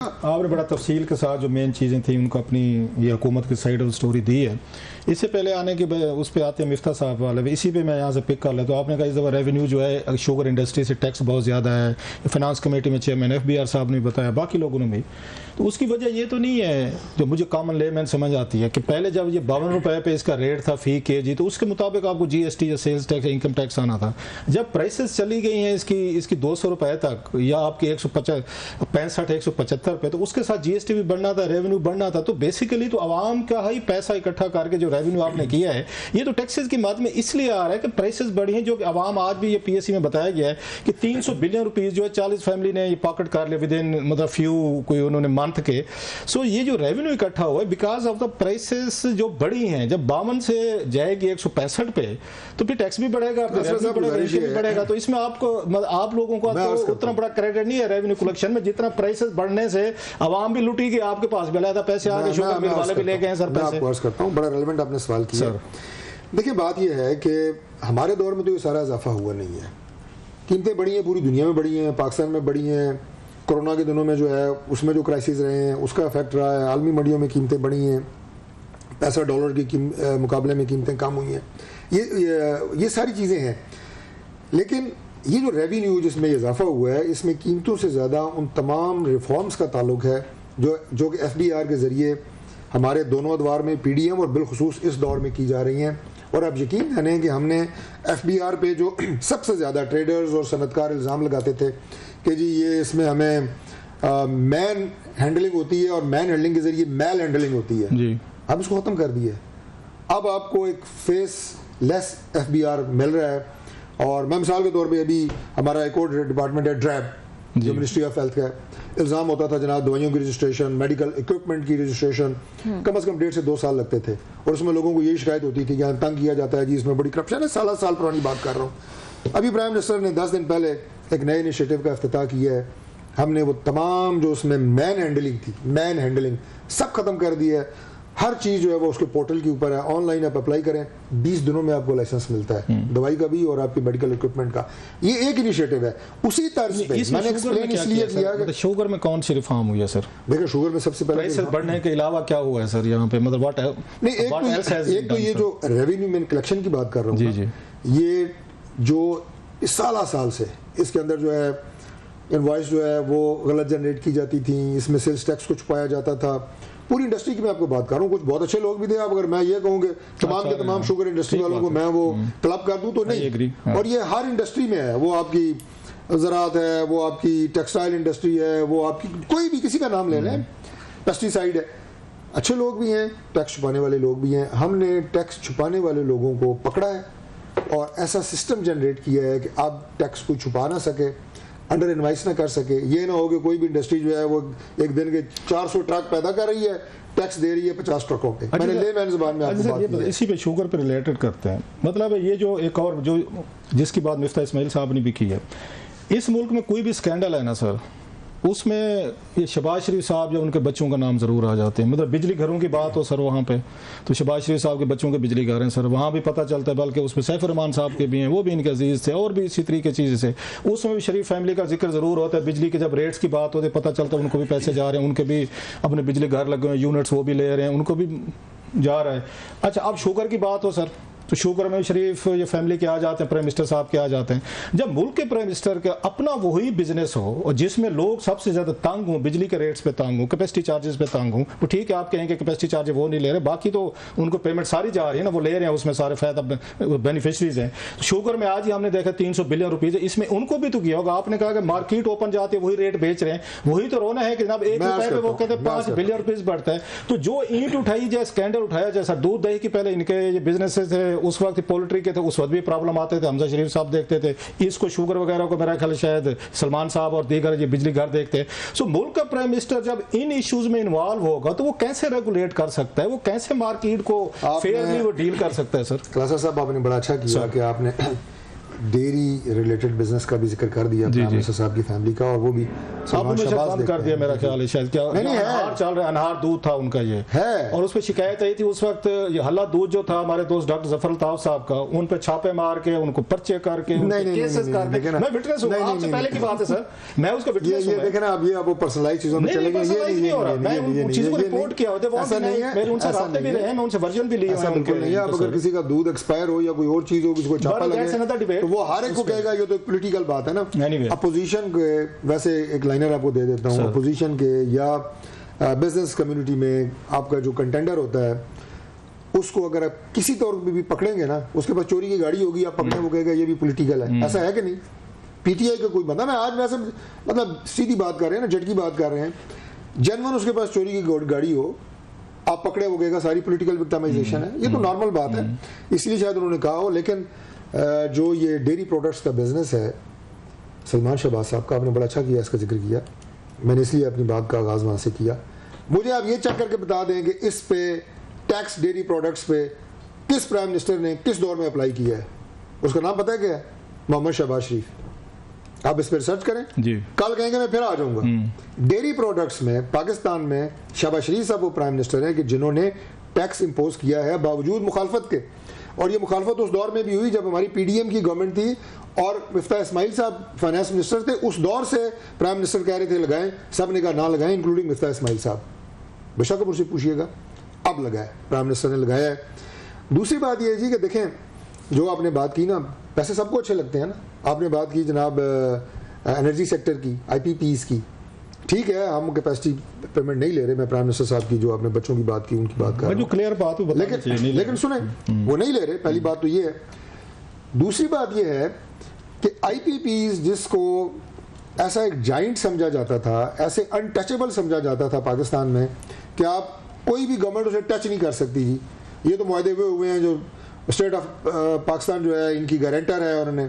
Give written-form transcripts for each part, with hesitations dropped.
आपने बड़ा तफसील के साथ जो मेन चीज़ें थी उनको अपनी ये हुकूमत की साइड ऑफ स्टोरी दी है। इससे पहले आने के उस पर आते हैं मिफ्ता साहब वाले, इसी पे मैं यहाँ से पिक कर लेता हूँ। आपने कहा इस दफ़ा रेवेन्यू जो है शुगर इंडस्ट्री से टैक्स बहुत ज़्यादा है, फाइनेंस कमेटी में चेयरमैन FBR साहब ने बताया, बाकी लोगों ने भी। तो उसकी वजह ये तो नहीं है जो मुझे कॉमन लेमैन समझ आती है कि पहले जब ये 52 रुपये पे इसका रेट था फी KG, तो उसके मुताबिक आपको GST या सेल्स टैक्स या इनकम टैक्स आना था। जब प्राइसेस चली गई हैं इसकी 200 रुपये तक या आपके 165-175 रुपये, तो उसके साथ GST भी बढ़ना था, रेवेन्यू बढ़ना था। तो बेसिकली तो आवाम का ही पैसा इकट्ठा करके जो रेवेन्यू आपने किया है, ये तो टैक्सेस की मद में इसलिए आ रहा है कि प्राइसेस बढ़ी हैं, जो कि आवाम आज भी ये PSC में बताया गया है कि 300 बिलियन रुपीस जो है 40 फैमिली ने ये पॉकेट कर लिया विद इन मतलब फ्यू कोई उन्होंने मंथ के। सो ये जो रेवेन्यू इकट्ठा हुआ है बिकॉज ऑफ द प्राइसेस जो बढ़ी हैं, जब 52 से जाएगी 165 पे तो फिर टैक्स भी बढ़ेगा, बढ़ेगा। तो इसमें आपको आप लोगों को तो उतना बड़ा क्रेडिट नहीं है रेवेन्यू कलेक्शन में, जितना प्राइसेस बढ़ने से आवाम भी लुटी गई, आपके पास भी लाया पैसे आ गए, शुगर मिल वाले भी ले गए सर पैसे। मैं करता हूं, बड़ा रेलेवेंट आपने सवाल किया। देखिए बात यह है कि हमारे दौर में तो ये सारा इजाफा हुआ नहीं है, कीमतें बढ़ी हैं, पूरी दुनिया में बढ़ी हैं, पाकिस्तान में बढ़ी हैं, कोरोना के दिनों में जो है उसमें जो क्राइसिस रहे हैं उसका इफेक्ट रहा है, आलमी मंडियों में कीमतें बढ़ी हैं, पैसा डॉलर के मुकाबले में कीमतें कम हुई हैं, ये सारी चीज़ें हैं। लेकिन ये जो रेवेन्यू जिसमें इजाफा हुआ है, इसमें कीमतों से ज़्यादा उन तमाम रिफॉर्म्स का ताल्लुक है जो कि FDR के ज़रिए हमारे दोनों अदवार में PDM और बिलखुसूस इस दौर में की जा रही हैं। और आप यकीन जानें कि हमने FBR पे जो सबसे ज़्यादा ट्रेडर्स और सनतकार इल्ज़ाम लगाते थे कि जी ये इसमें हमें मैन हैंडलिंग होती है और मैन हैंडलिंग के ज़रिए मैल हैंडलिंग होती है जी, अब इसको ख़त्म कर दिया। अब आपको एक फेस लेस FBR मिल रहा है। और मैं मिसाल के तौर पे अभी हमारा एक और डिपार्टमेंट है ड्रैब, जो मिनिस्ट्री ऑफ हेल्थ का इल्ज़ाम होता था जनाब दवाइयों की रजिस्ट्रेशन, मेडिकल इक्विपमेंट की रजिस्ट्रेशन कम से कम 1.5 से 2 साल लगते थे, और उसमें लोगों को यही शिकायत होती थी कि यहाँ तंग किया जाता है जी, इसमें बड़ी करप्शन है। साल पुरानी बात कर रहा हूँ। अभी प्राइम मिनिस्टर ने 10 दिन पहले एक नए इनिशिएटिव का इफ्तिताह किया है। हमने वो तमाम जो उसमें मैन हैंडलिंग सब खत्म कर दिया है। हर चीज़ जो है वो उसके पोर्टल के ऊपर है, ऑनलाइन आप अप्लाई करें, 20 दिनों में आपको लाइसेंस मिलता है, दवाई का भी और आपकी मेडिकल इक्विपमेंट का। ये एक इनिशिएटिव है। उसी तर्ज पे मैंने एक्सप्लेन इसलिए किया कि शुगर में कौन सी रिफॉर्म हुई है सर? देखिए शुगर में सबसे पहले प्राइसेस बढ़ने के अलावा क्या हुआ है सर यहाँ पे, मतलब व्हाट नहीं, एक तो ये जो रेवेन्यू में कलेक्शन की बात कर रहा हूँ जी, ये जो साल से इसके अंदर जो है इनवॉइस जो है वो गलत जनरेट की जाती थी, इसमें सेल्स टैक्स को छुपाया जाता था। पूरी इंडस्ट्री की मैं आपको बात कर रहा हूँ, कुछ बहुत अच्छे लोग भी थे। अब अगर मैं ये कहूँगे तमाम के तमाम शुगर इंडस्ट्री वालों को मैं वो क्लब कर दूँ तो नहीं, और ये हर इंडस्ट्री में है, वो आपकी ज़राअत है, वो आपकी टेक्सटाइल इंडस्ट्री है, वो आपकी कोई भी किसी का नाम ले लें, पेस्टिसाइड है। अच्छे लोग भी हैं, टैक्स छुपाने वाले लोग भी हैं। हमने टैक्स छुपाने वाले लोगों को पकड़ा है और ऐसा सिस्टम जनरेट किया है कि अब टैक्स को छुपा ना सके, अंडर इनवाइस ना कर सके। ये ना हो कि कोई भी इंडस्ट्री जो है वो एक दिन के 400 ट्रक पैदा कर रही है, टैक्स दे रही है 50 ट्रकों पे। मैंने लेमैन ज़बान में आपको बात की है। इसी पे शुगर पे रिलेटेड करते हैं, मतलब ये जो एक और जो जिसकी बात मिफ्ता इस्माइल साहब ने भी की है, इस मुल्क में कोई भी स्कैंडल है ना सर, उसमें ये शहबाज शरीफ साहब या उनके बच्चों का नाम ज़रूर आ जाते हैं। मतलब बिजली घरों की बात हो सर वहाँ पे, तो शहबाज शरीफ साहब के बच्चों के बिजली घर हैं सर, वहाँ भी पता चलता है। बल्कि उसमें सैफ रहमान साहब के भी हैं, वो भी इनके अजीज़ थे, और भी इसी तरीके चीज़ से उसमें भी शरीफ फैमिली का जिक्र ज़रूर होता है। बिजली के जब रेट्स की बात होती है पता चलता है उनको भी पैसे जा रहे हैं, उनके भी अपने बिजली घर लगे हुए हैं, यूनिट्स वो भी ले रहे हैं, उनको भी जा रहा है। अच्छा, अब शुगर की बात हो सर, तो शुगर में शरीफ ये फैमिली के आ जाते हैं, प्राइम मिनिस्टर साहब के आ जाते हैं। जब मुल्क के प्राइम मिनिस्टर का अपना वही बिजनेस हो और जिसमें लोग सबसे ज़्यादा तंग हों, बिजली के रेट्स पे तंग हों, कैपेसिटी चार्जेस पे तंग हों, वो ठीक है आप कहेंगे कैपेसिटी चार्ज वो नहीं ले रहे, बाकी तो उनको पेमेंट सारी जा रही है ना, वो ले रहे हैं, उसमें सारे फायदा बेनिफिशरीज हैं। शुगर में आज ही हमने देखा 300 बिलियन रुपीज़, इसमें उनको भी तो किया होगा। आपने कहा कि मार्केट ओपन जाती है, वही रेट बेच रहे हैं, वही तो रोना है कि जनाब 1 रुपये पे वो कहते हैं 5 बिलियन रुपीज़ बढ़ता है। तो जो ईंट उठाई जाए, स्कैंडल उठाया जाए सर, दूध दही की पहले इनके ये बिजनेस थे, उस वक्त पोल्ट्री के थे, उस वक्त भी प्रॉब्लम आते थे, हमजा शरीफ साहब देखते थे इसको, शुगर वगैरह को मेरा ख्याल शायद सलमान साहब और दीगर ये बिजली घर देखते हैं। सो मुल्क का प्राइम मिनिस्टर जब इन इश्यूज में इन्वॉल्व होगा तो वो कैसे रेगुलेट कर सकता है, वो कैसे मार्केट को फेयरली वो डील कर सकता है सर? क्लासा साहब आपने बड़ा अच्छा किया कि आपने डेयरी रिलेटेड बिजनेस का भी जिक्र कर दिया प्राइम मिनिस्टर साहब की फैमिली का, और वो भी आपने बंद कर दिया मेरा ख्याल है शायद, क्या नहीं चल रहा है, अनहार दूध था उनका ये है, और उस पर शिकायत आई थी उस वक्त, ये हल्ला दूध जो था हमारे दोस्त डॉक्टर जफर अल्ताफ साहब का, उन पे छापे मार के उनको पर्चे करके केसेस करके, मैं विटनेस हूं, आपसे पहले की बात है सर, मैं उसका विटनेस हूं। ये देखें ना, अब ये आप वो पर्सनलाइज चीजों में चले गए, ये नहीं हो रहा, मैं उन चीजों को रिपोर्ट किया होता है, ऐसा नहीं है, मेरे उनसे रास्ते भी रहे, मैं उनसे वर्जन भी लिए हैं उनके लिए। अब अगर किसी का दूध एक्सपायर हो या कोई और चीज हो, किसी को छापा लगे, तो वो हर एक को कहेगा ये तो पॉलिटिकल बात है ना। अपोजिशन के, वैसे एक लाइनर आपको दे देता हूँ, अपोजिशन के या बिजनेस कम्युनिटी में आपका जो कंटेंडर होता है, उसको अगर आप किसी तौर पे भी पकड़ेंगे ना, उसके पास चोरी की गाड़ी होगी, आप पकड़े, वो कहेगा ये भी पॉलिटिकल है, ऐसा है कि नहीं? पीटीआई का कोई बंदा, मैं आज वैसे मतलब सीधी बात कर रहे हैं ना, जट की बात कर रहे हैं, जनवन उसके पास चोरी की गाड़ी हो, आप पकड़े, वो कहेगा सारी पॉलिटिकल विक्टिमाइजेशन है, ये तो नॉर्मल बात है, इसलिए शायद उन्होंने कहा हो। लेकिन जो ये डेयरी प्रोडक्ट्स का बिजनेस है, सलमान शहबाज साहब का, आपने बड़ा अच्छा किया, इसका जिक्र किया, मैंने इसलिए अपनी बात का आगाज़ वहाँ से किया। मुझे आप ये चेक करके बता दें कि इस पे टैक्स डेयरी प्रोडक्ट्स पे किस प्राइम मिनिस्टर ने किस दौर में अप्लाई किया है, उसका नाम पता है क्या है? मोहम्मद शहबाज शरीफ। आप इस पर रिसर्च करें जी, कल कहेंगे मैं फिर आ जाऊंगा। डेयरी प्रोडक्ट्स में पाकिस्तान में शहबाज शरीफ साहब वो प्राइम मिनिस्टर हैं कि जिन्होंने टैक्स इंपोज किया है बावजूद मुखालफत के, और ये मुखालफत उस दौर में भी हुई जब हमारी पीडीएम की गवर्नमेंट थी और मिफ्ता इस्माइल साहब फाइनेंस मिनिस्टर थे। उस दौर से प्राइम मिनिस्टर कह रहे थे लगाएं, सब ने कहा ना लगाएं, इंक्लूडिंग मिफ्ता इस्माइल साहब, बेशक आप उससे पूछिएगा, अब लगाए, प्राइम मिनिस्टर ने लगाया है। दूसरी बात यह है जी कि देखें, जो आपने बात की ना, पैसे सबको अच्छे लगते हैं ना, आपने बात की जनाब एनर्जी सेक्टर की, आईपीपीज की, ठीक है, हम कैपेसिटी पेमेंट नहीं ले रहे, मैं प्राइम मिनिस्टर साहब की जो आपने बच्चों की बात की उनकी बात कर रहा हूं, क्लियर बात है, लेकिन सुने, वो नहीं ले रहे, पहली बात तो ये है। दूसरी बात ये है कि आईपीपीज जिसको ऐसा एक जाइंट समझा जाता था, ऐसे अनटचेबल समझा जाता था पाकिस्तान में कि आप कोई भी गवर्नमेंट उसे टच नहीं कर सकती जी, ये तो मुआहदे हुए हैं, जो स्टेट ऑफ पाकिस्तान जो है इनकी गारंटर है, और उन्होंने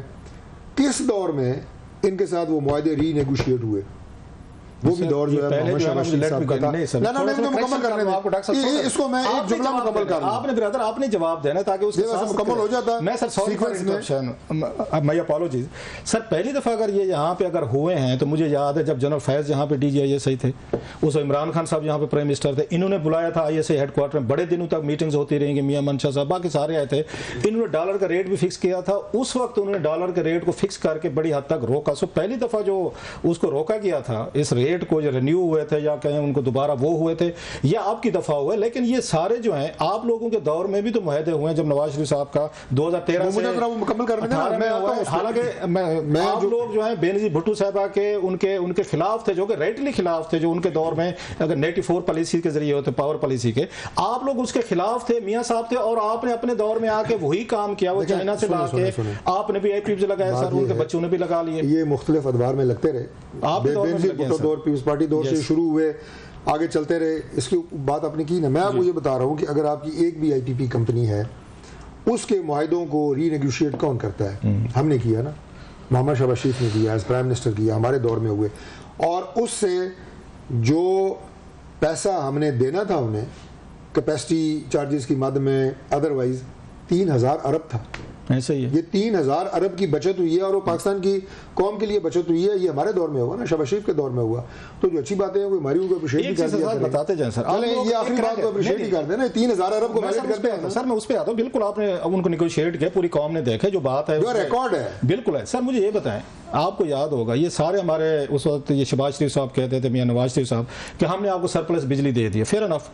किस दौर में इनके साथ वो मुआहदे रीनेगोशिएट हुए, वो भी दौर जो है मोहम्मद शहबाज शरीफ साहब का था। ना मैं मुकम्मल करने दें, इसको मैं एक जुमला मुकम्मल कर दूं। आपने ब्रदर आपने जवाब देना ताकि उसके साथ मुकम्मल हो जाता। मैं sir sorry for interruption, my apologies sir. पहली दफा अगर ये यहाँ पे अगर हुए हैं तो मुझे याद है जब जनरल फैज यहाँ पे डीजीआईएसआई थे, उस इमरान खान साहब यहाँ पे प्राइम मिनिस्टर थे, इन्होंने बुलाया था आईएसआई हेडक्वार्टर में, बड़े दिनों तक मीटिंग्स होती रहेंगी, मियां मंशा साहब बाकी सारे आए थे, इन्होंने डॉलर का रेट भी फिक्स किया था। उस वक्त उन्होंने डॉलर के रेट को फिक्स करके बड़ी हद तक रोका। सो पहली दफा जो उसको रोका गया था, इस रेट को जो रिन्यू हुए थे या कहें उनको दोबारा वो हुए थे, या आपकी दफा हुए, लेकिन ये सारे जो हैं आप लोगों के दौर में भी तो मुआहदे हुए हैं। जब नवाज शरीफ साहब का 2013 से मुकम्मल करने में हुआ, हालांकि आप लोग जो है बेनजीर भुट्टो साहबा के उनके खिलाफ थे, जो कि राइटली खिलाफ थे, जो उनके दौर में अगर नेटिव फोर पॉलिसी के जरिए होते, पावर पॉलिसी के, आप लोग उसके खिलाफ थे, मियां साहब थे, और आपने अपने दौर में आके वही काम किया, वो चाइना से ला के आपने भी आईपीपी लगाया सर, उनके बच्चों ने भी लगा लिए। ये मुख्तलिफ अदवार में लगते रहे, आप बेनजीर भुट्टो दौर, पीपल्स पार्टी दौर से शुरू हुए, आगे चलते रहे। इसकी बात आपने की ना, मैं आपको ये बता रहा हूँ कि अगर आपकी एक भी आईपीपी कंपनी है, उसके मुआहदों को रीनेगोशिएट कौन करता है? हमने किया ना, मोहम्मद शहबाज शरीफ ने किया, एज प्राइम मिनिस्टर किया, हमारे दौर में हुए, और उससे जो पैसा हमने देना था उन्हें कैपेसिटी चार्जेस की मद में, अदरवाइज 3000 अरब था। ऐसे ही है, ये 3000 अरब की बचत हुई है, और वो पाकिस्तान की कौम के लिए बचत हुई है। ये हमारे दौर में हुआ ना, शहबाज शरीफ के दौर में हुआ। तो जो अच्छी बातें हैं वो हमारी उनको अप्रिशिएट भी कर दिया करें, बताते जाएं सर। ये आखिरी बात को अप्रिशिएट ही कर देना, 3000 अरब को वैलिड करते हैं सर। मैं उस पे आता हूं, बिल्कुल आपने उनको नेगोशिएट किया, पूरी कौम ने देखा, जो बात है जो रिकॉर्ड है, बिल्कुल है सर। मुझे ये बताएं, आपको याद होगा ये सारे हमारे उस वक्त ये शहबाज शरीफ साहब कहते थे, मियां नवाज शरीफ साहब, कि हमने आपको सरप्लस बिजली दे दी है। फेयर इनफ,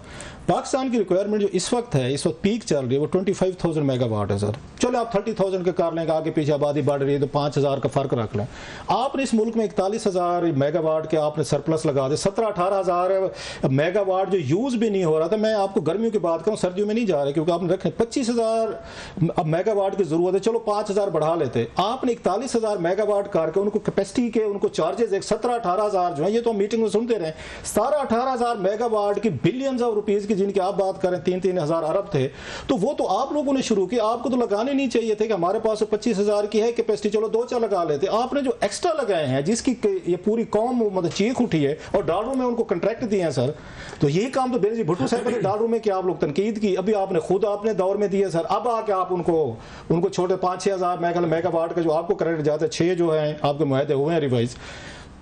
पाकिस्तान की रिक्वायरमेंट जो इस वक्त है, इस वक्त पीक चल रही है, वो 25,000 मेगावाट है सर। चलो आप 30,000 के कर लें, आगे पीछे आबादी बढ़ रही है तो 5,000 का फर्क रख लें। आपने इस मुल्क में 41,000 मेगावाट के आपने सरप्लस लगा दे, 17-18,000 मेगावाट जो यूज भी नहीं हो रहा था। मैं आपको गर्मियों की बात करूं, सर्दियों में नहीं जा रहे, क्योंकि आपने रखे 25,000 मेगावाट की जरूरत है, चलो 5,000 बढ़ा लेते। आपने 41,000 मेगावाट करके उनको कैपेसिटी के उनको चार्जेस 17-18,000 जो है, ये तो मीटिंग में सुनते रहे, 17-18,000 मेगावाट की बिलियंस ऑफ रुपीज की जिनकी आप बात करें, 3-3 हजार अरब थे, तो वो तो आप लोगों ने शुरू किया, आपको तो लगाने नहीं चाहिए ये थे कि हमारे पास 25,000 की है कैपेसिटी, चलो 2-4 लगा लेते। आपने जो एक्स्ट्रा लगाए हैं जिसकी ये पूरी कौम मतलब चीख उठी है और डालरों में उनको कॉन्ट्रैक्ट दिए हैं सर, तो यही काम तो बेनजीर भुट्टो साहब ने डालरों में किया, आप लोग तनकीद की, अभी आपने खुद आपने दौर में दिए सर। अब आके आप उनको छोटे 5-6 हज़ार मेगावाट का जो आपको करंट जाता है, 6 जो है आपके मुआहदे हुए हैं रिवाइज,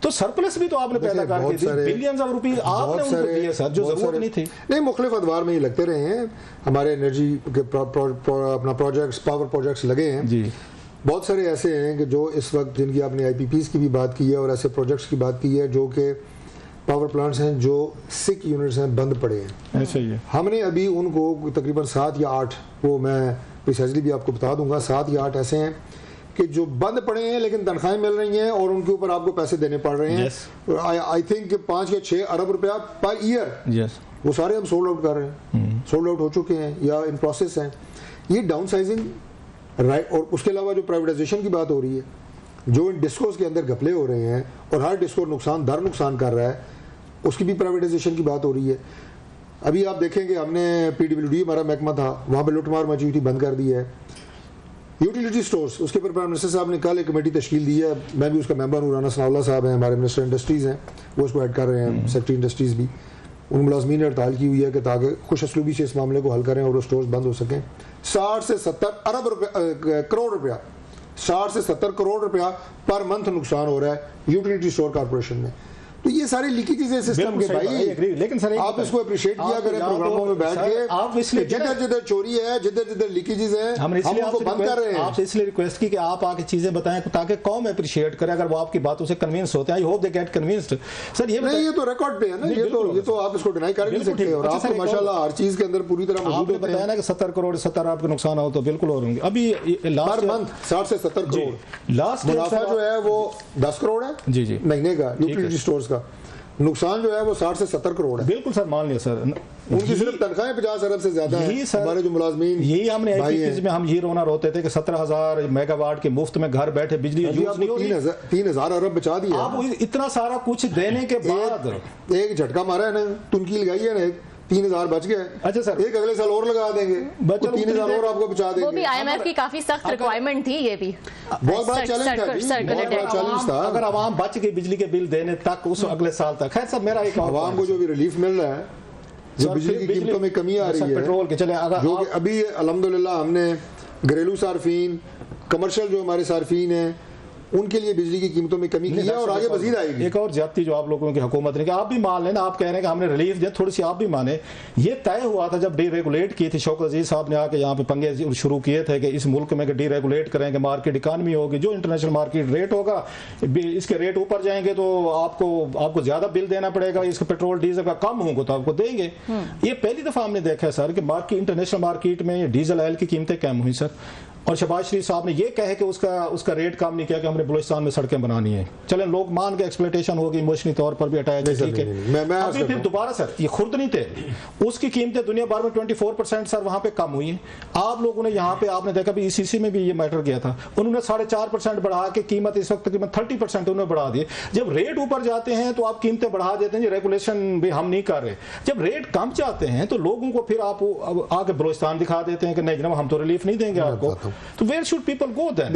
तो सरप्लस भी तो आपने पैदा करके दी, बिलियंस ऑफ रुपीस आपने उनको दिए सर, जो जरूरत नहीं थी। नहीं, मुख्तलिफ अदवार में ही लगते रहे हैं हमारे एनर्जी के अपना प्रोजेक्ट्स, पावर प्रोजेक्ट्स लगे हैं जी। बहुत सारे ऐसे हैं कि जो इस वक्त, जिनकी आपने IPPs की भी बात की है और ऐसे प्रोजेक्ट्स की बात की है जो कि पावर प्लांट्स हैं जो सिक यूनिट्स हैं, बंद पड़े हैं। ऐसा ही है। हमने अभी उनको तकरीबन 7 या 8, वो मैं प्रिसाइजली भी आपको बता दूंगा, 7 या 8 ऐसे हैं कि जो बंद पड़े हैं लेकिन तनख्वाहें मिल रही हैं और उनके ऊपर आपको पैसे देने पड़ रहे हैं। आई थिंक 5 या 6 अरब रुपया पर ईयर, वो सारे हम सोल्ड आउट कर रहे हैं, सोल्ड आउट हो चुके हैं या इन प्रोसेस हैं। ये डाउन साइजिंग राइट, और उसके अलावा जो प्राइवेटाइजेशन की बात हो रही है, जो इन डिस्कोस के अंदर घपले हो रहे हैं और हर डिस्को नुकसान कर रहा है, उसकी भी प्राइवेटाइजेशन की बात हो रही है। अभी आप देखेंगे हमने PWD हमारा महकमा था, वहाँ पर लुटमार मची हुई थी, बंद कर दी है। यूटिलिटी स्टोर्स, उसके ऊपर प्राइम मिनिस्टर साहब ने कल एक कमेटी तश्कील दी है, मैं भी उसका मेंबर हूँ, राना सनाउल्लाह साहब हैं हमारे मिनिस्टर इंडस्ट्रीज़ हैं, वो उसको ऐड कर रहे हैं, सेक्रेटरी इंडस्ट्रीज़ भी। उन मुलाजमीन ने हड़ताल की हुई है कि ताकि खुश असलूबी से इस मामले को हल करें और वो स्टोर्स बंद हो सकें। 60 से 70 करोड़ रुपया 60 से 70 करोड़ रुपया पर मंथ नुकसान हो रहा है यूटिलिटी स्टोर कॉर्पोरेशन में। तो ये सारी लीकेजेस है सिस्टम के भाई, लेकिन सर आप इसको अप्रिशिएट किया करें प्रोग्रामों में बैठ के, आप इसलिए जिधर चोरी है, जिधर लीकेजेस है, हम उसको बंद कर रहे हैं। आपसे इसलिए रिक्वेस्ट की कि आप आके चीजें बताएं ताकि कौम अप्रिशिएट करे, अगर वो आपकी बातों से कन्विंस होते हैं। I hope they get convinced. Sir ये नहीं, ये तो रिकॉर्ड पे है ना, ये तो आप इसको डिनाई कर नहीं सकते, और आप माशाल्लाह हर चीज के अंदर पूरी तरह मौजूद होते हैं। बताया ना कि 70 करोड़ 70 आपके नुकसान हो तो बिल्कुल हो होंगे। अभी लास्ट मंथ 60 से 70 करोड़ लास्ट मुनाफा जो है वो 10 करोड़ है जी जी महीने का, यूटिलिटी स्टोर्स का नुकसान जो है वो 60 से 70 करोड़ है। बिल्कुल सर, मान लिया सर, उनकी सिर्फ तनख्वाहें 50 अरब से ज्यादा है। हमारे जो मुलाजमीन, यही हमने IPPs में हम ये रोना रोते थे कि 17,000 मेगावाट के मुफ्त में घर बैठे बिजली यूज नहीं हो रही। 3,000 अरब बचा दिया। आप इतना सारा कुछ देने के बाद एक झटका मारा है ना, टुनकी लगाई है ना, 3,000 बच गए। अच्छा सर, एक अगले साल और लगा देंगे, 3,000 और आपको बचा देंगे। वो भी IMF की काफी सख्त रिक्वायरमेंट थी, ये भी बहुत बड़ा चैलेंज था। अगर आवाम बच गई बिजली के बिल देने तक उस अगले साल तक। खैर सब मेरा एक आवाम को जो भी रिलीफ मिल रहा है, जो बिजली की कीमतों में कमी आ रही है, पेट्रोल के चले जो कि अभी अल्हम्दुलिल्लाह हमने घरेलू सार्फिन, कमर्शियल जो हमारे सार्फिन हैं, उनके लिए बिजली की कीमतों में कमी की है और आगे मजीद आएगी। एक और ज्यादती जो आप लोगों की हुकूमत ने, आप भी मान लेना, आप कह रहे हैं कि हमने रिलीफ दिया, थोड़ी सी आप भी माने। ये तय हुआ था जब डीरेगुलेट की थी, शौकत अजीज साहब ने आके यहाँ पे पंगे शुरू किए थे कि इस मुल्क में डीरेगुलेट करेंगे, मार्केट इकानमी होगी, जो इंटरनेशनल मार्केट रेट होगा, इसके रेट ऊपर जाएंगे तो आपको ज्यादा बिल देना पड़ेगा, इसका पेट्रोल डीजल का कम होगा तो आपको देंगे। ये पहली दफा हमने देखा है सर कि इंटरनेशनल मार्केट में डीजल ऑयल की कीमतें कम हुई सर, और शहबाज शरीफ साहब ने ये कहे कि उसका रेट कम नहीं किया कि हमने बलूचिस्तान में सड़कें बनानी है। चले लोग मान के एक्सप्लॉयटेशन होगी, इमोशनली तौर पर भी हटाया जाए, ठीक है। अभी फिर दोबारा सर ये खुर्दनी तेल, उसकी कीमतें दुनिया भर में 24% सर वहां पे कम हुई है। आप लोगों ने यहाँ पे आपने देखा भी ECC में भी ये मैटर किया था, उन्होंने 4.5% बढ़ा के कीमत इस वक्त तकरीबन 30% उन्होंने बढ़ा दी। जब रेट ऊपर जाते हैं तो आप कीमतें बढ़ा देते हैं, रेगुलेशन भी हम नहीं कर रहे। जब रेट कम जाते हैं तो लोगों को फिर आप आके बलूचिस्तान दिखा देते हैं कि नहीं जनाब हम तो रिलीफ नहीं देंगे आपको, तो where should people go then?